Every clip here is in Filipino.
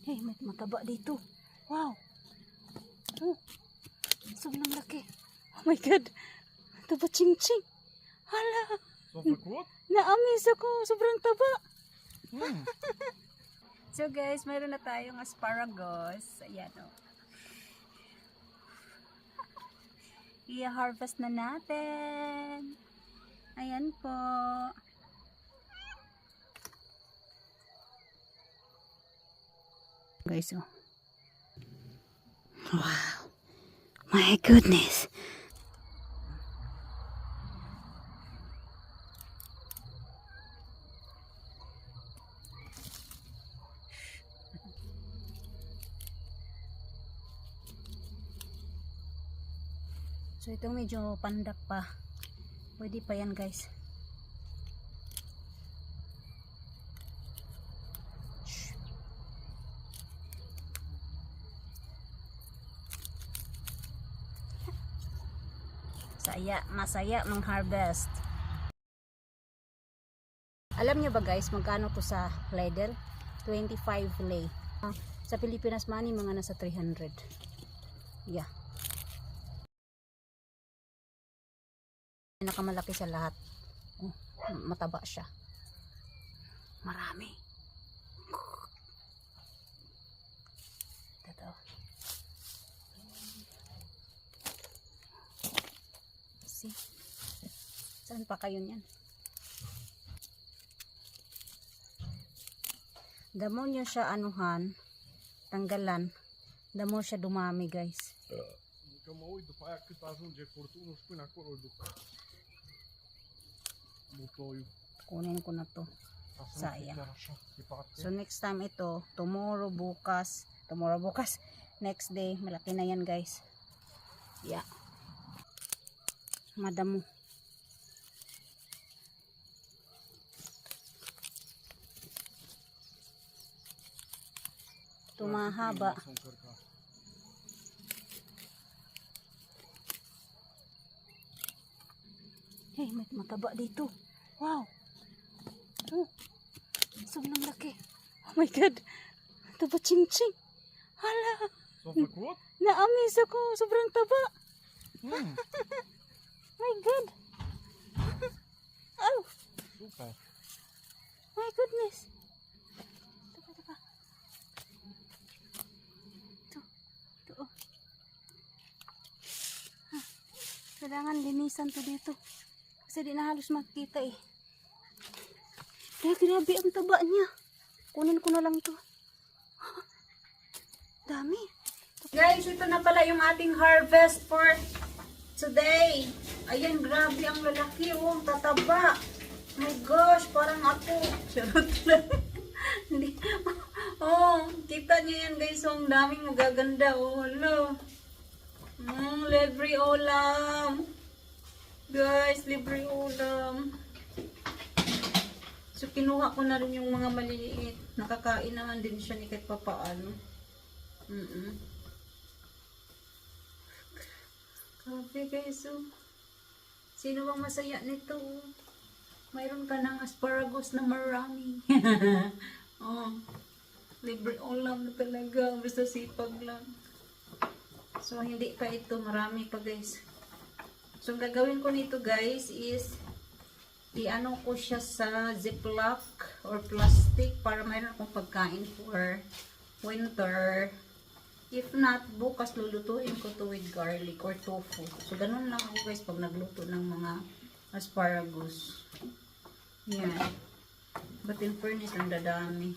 Hey, may mataba dito. Wow. Oh, sobrang laki. Oh my God. Taba ching-ching. Hala. Na-amaze ako. Sobrang taba. So guys, mayroon na tayong asparagus. Ayan o. I-harvest na natin. Ayan po. Guys, oh. Wow. My goodness. So itong medyo pandak pa. Pwede pa yan guys. Masaya mang-harvest. Alam nyo ba guys, magkano to sa ladle? 25 lei. Sa Pilipinas money, mga nasa 300. Yeah. Nakamalaki sa lahat. Oh, mataba siya. Marami. Ito. See? Saan pa kayo niyan? Damo nyo siya anuhan, tanggalan. Damo siya dumami guys. Că mă uit după aia cât ajunge furtunul și până acolo îl duc butoiul. Kunin ko na to. Ca să nu fie Sayang. chiar așa departe. So next time ito, tomorrow bukas, next day, malaki na yan guys. Yeah. Madamo. Tumahaba. Să încărca. Hey, may mataba dito. Wow. Oh, sobrang laki. Oh my God. Taba ching-ching. Hala. S-a făcut? Na-amaze ako. Sobrang taba. My God. Oh, Super. my goodness. Taba. Ito. Oh. Kailangan linisan to dito. Kasi di na halos makita eh. Kaya grabe ang taba niya. Kunin ko na lang to. Dami. Guys, ito na pala yung ating harvest for today. Ayan, grabe ang lalaki. Oh, tataba. My gosh, parang ako. Charot lang. Hindi. Oh, kita niyo yan guys. Oh, ang daming magaganda. Oh, hello. Libre ulam. Guys, libre ulam. So, kinuha ko na rin yung mga maliliit. Nakakain naman din siya ni kahit papaano. Grabe guys, oh. Sino bang masaya nito? Mayroon ka ng asparagus na marami. Oh, libre ulam na talaga. Basta sipag lang. So, hindi pa ito. Marami pa guys. So, ang gagawin ko nito guys is i-ano ko siya sa ziplock or plastic para mayroon akong pagkain for winter. If not, bukas lulutuin ko to with garlic or tofu. So, ganun lang ako guys pag nagluto ng mga asparagus. Yan. But in fairness, ang dadami.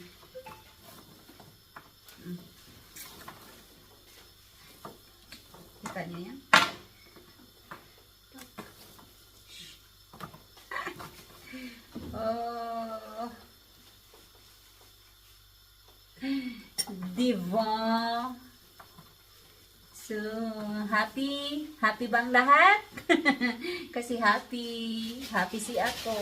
Kita niyo yan? Oh. Diba? So, happy? Happy bang lahat? Kasi happy si ako.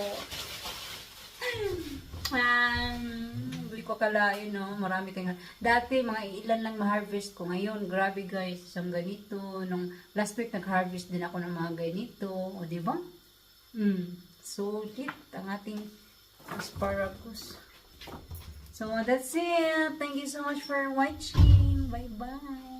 Hindi ko kalain, no? Marami kayong... Dati, mga ilan lang ma-harvest ko. Ngayon, grabe guys, isang ganito. Nung last week, nag-harvest din ako ng mga ganito. O, diba? Sulit ang ating asparagus. So that's it. Thank you so much for watching. Bye-bye.